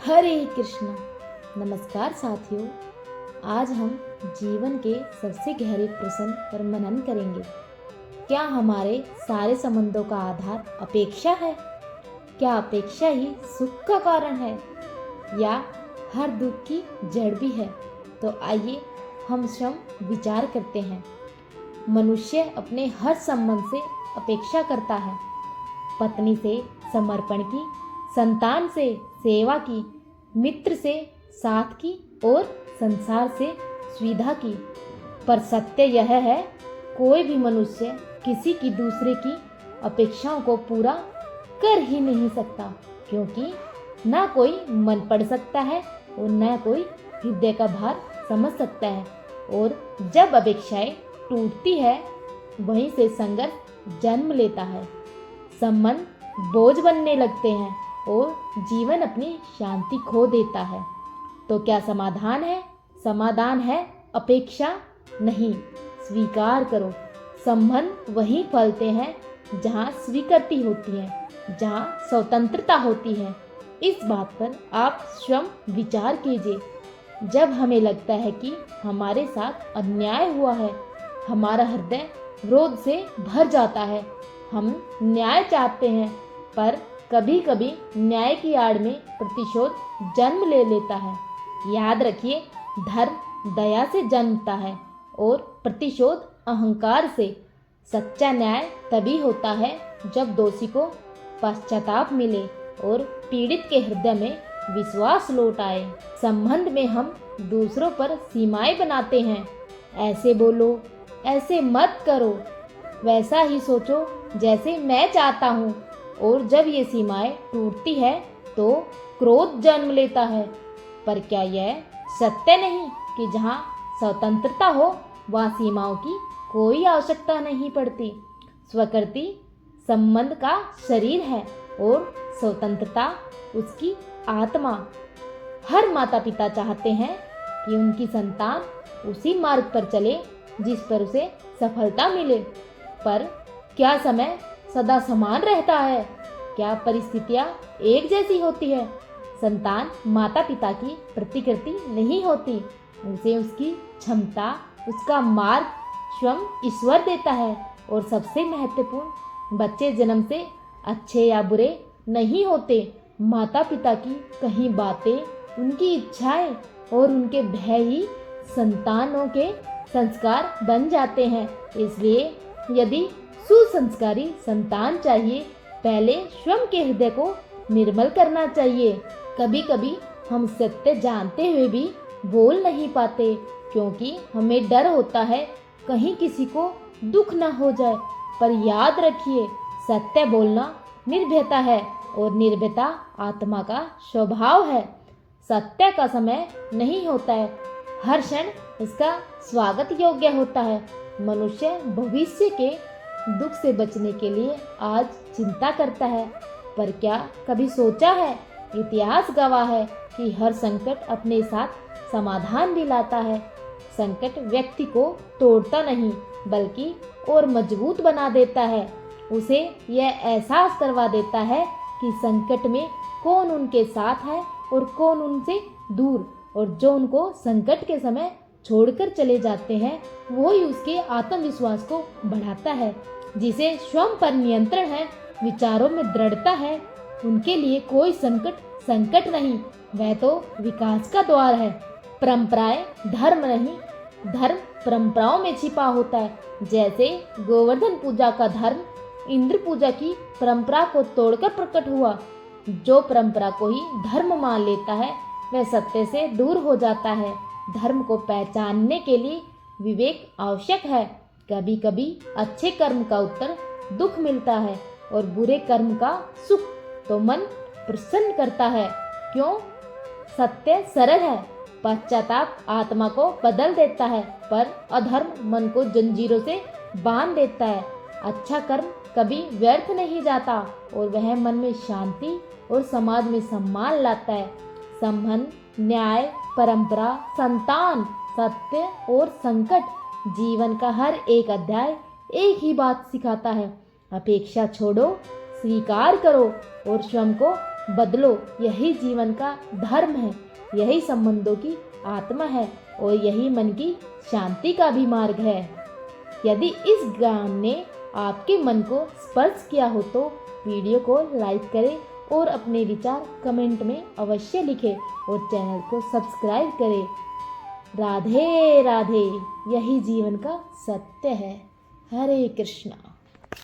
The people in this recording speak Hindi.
हरे कृष्ण। नमस्कार साथियों, आज हम जीवन के सबसे गहरे प्रश्न पर मनन करेंगे। क्या हमारे सारे संबंधों का आधार अपेक्षा है? क्या अपेक्षा ही सुख का कारण है या हर दुख की जड़ भी है? तो आइए हम स्वयं विचार करते हैं। मनुष्य अपने हर संबंध से अपेक्षा करता है। पत्नी से समर्पण की, संतान से सेवा की, मित्र से साथ की और संसार से सुविधा की। पर सत्य यह है, कोई भी मनुष्य किसी की दूसरे की अपेक्षाओं को पूरा कर ही नहीं सकता, क्योंकि ना कोई मन पढ़ सकता है और ना कोई हृदय का भार समझ सकता है। और जब अपेक्षाएं टूटती है, वहीं से संघर्ष जन्म लेता है। संबंध बोझ बनने लगते हैं और जीवन अपनी शांति खो देता है। तो क्या समाधान है? समाधान है अपेक्षा नहीं, स्वीकार करो। संबंध वहीं फलते हैं जहाँ स्वीकृति होती है, जहाँ स्वतंत्रता होती है। इस बात पर आप स्वयं विचार कीजिए। जब हमें लगता है कि हमारे साथ अन्याय हुआ है, हमारा हृदय क्रोध से भर जाता है। हम न्याय चाहते हैं, पर कभी कभी न्याय की आड़ में प्रतिशोध जन्म ले लेता है। याद रखिए, धर्म दया से जन्मता है और प्रतिशोध अहंकार से। सच्चा न्याय तभी होता है जब दोषी को पश्चाताप मिले और पीड़ित के हृदय में विश्वास लौट आए। संबंध में हम दूसरों पर सीमाएं बनाते हैं। ऐसे बोलो, ऐसे मत करो, वैसा ही सोचो जैसे मैं चाहता हूँ। और जब ये सीमाएं टूटती है तो क्रोध जन्म लेता है। पर क्या यह सत्य नहीं कि जहाँ स्वतंत्रता हो, वहाँ सीमाओं की कोई आवश्यकता नहीं पड़ती? स्वीकृति संबंध का शरीर है और स्वतंत्रता उसकी आत्मा। हर माता पिता चाहते हैं कि उनकी संतान उसी मार्ग पर चले जिस पर उसे सफलता मिले। पर क्या समय सदा समान रहता है? क्या परिस्थितियाँ एक जैसी होती है? संतान माता पिता की प्रतिकृति नहीं होती, उसे उसकी क्षमता, उसका मार्ग स्वयं ईश्वर देता है। और सबसे महत्वपूर्ण, बच्चे जन्म से अच्छे या बुरे नहीं होते। माता पिता की कहीं बातें, उनकी इच्छाएं और उनके भय ही संतानों के संस्कार बन जाते हैं। इसलिए यदि सुसंस्कारी संतान चाहिए, पहले स्वयं के हृदय को निर्मल करना चाहिए। कभी कभी हम सत्य जानते हुए भी बोल नहीं पाते, क्योंकि हमें डर होता है कहीं किसी को दुख न हो जाए। पर याद रखिए, सत्य बोलना निर्भयता है और निर्भयता आत्मा का स्वभाव है। सत्य का समय नहीं होता है, हर क्षण इसका स्वागत योग्य होता है। मनुष्य भविष्य के दुख से बचने के लिए आज चिंता करता है, पर क्या कभी सोचा है, इतिहास गवाह है कि हर संकट अपने साथ समाधान भी लाता है। संकट व्यक्ति को तोड़ता नहीं, बल्कि और मजबूत बना देता है। उसे यह एहसास करवा देता है कि संकट में कौन उनके साथ है और कौन उनसे दूर। और जो उनको संकट के समय छोड़कर चले जाते हैं, वही उसके आत्मविश्वास को बढ़ाता है। जिसे स्वयं पर नियंत्रण है, विचारों में दृढ़ता है, उनके लिए कोई संकट नहीं, वह तो विकास का द्वार है। परंपराएं धर्म नहीं, धर्म परंपराओं में छिपा होता है। जैसे गोवर्धन पूजा का धर्म इंद्र पूजा की परंपरा को तोड़कर प्रकट हुआ। जो परंपरा को ही धर्म मान लेता है, वह सत्य से दूर हो जाता है। धर्म को पहचानने के लिए विवेक आवश्यक है। कभी कभी अच्छे कर्म का उत्तर दुख मिलता है और बुरे कर्म का सुख। तो मन प्रसन्न करता है। क्यों? सत्य सरल है। पश्चाताप आत्मा को बदल देता है, पर अधर्म मन को जंजीरों से बांध देता है। अच्छा कर्म कभी व्यर्थ नहीं जाता और वह मन में शांति और समाज में सम्मान लाता है। संबंध, न्याय, परंपरा, संतान, सत्य और संकट, जीवन का हर एक अध्याय एक ही बात सिखाता है। अपेक्षा छोड़ो, स्वीकार करो और स्वयं को बदलो, यही जीवन का धर्म है, यही संबंधों की आत्मा है और यही मन की शांति का भी मार्ग है। यदि इस ज्ञान ने आपके मन को स्पर्श किया हो तो वीडियो को लाइक करें और अपने विचार कमेंट में अवश्य लिखें और चैनल को सब्सक्राइब करें। राधे राधे, यही जीवन का सत्य है। हरे कृष्णा।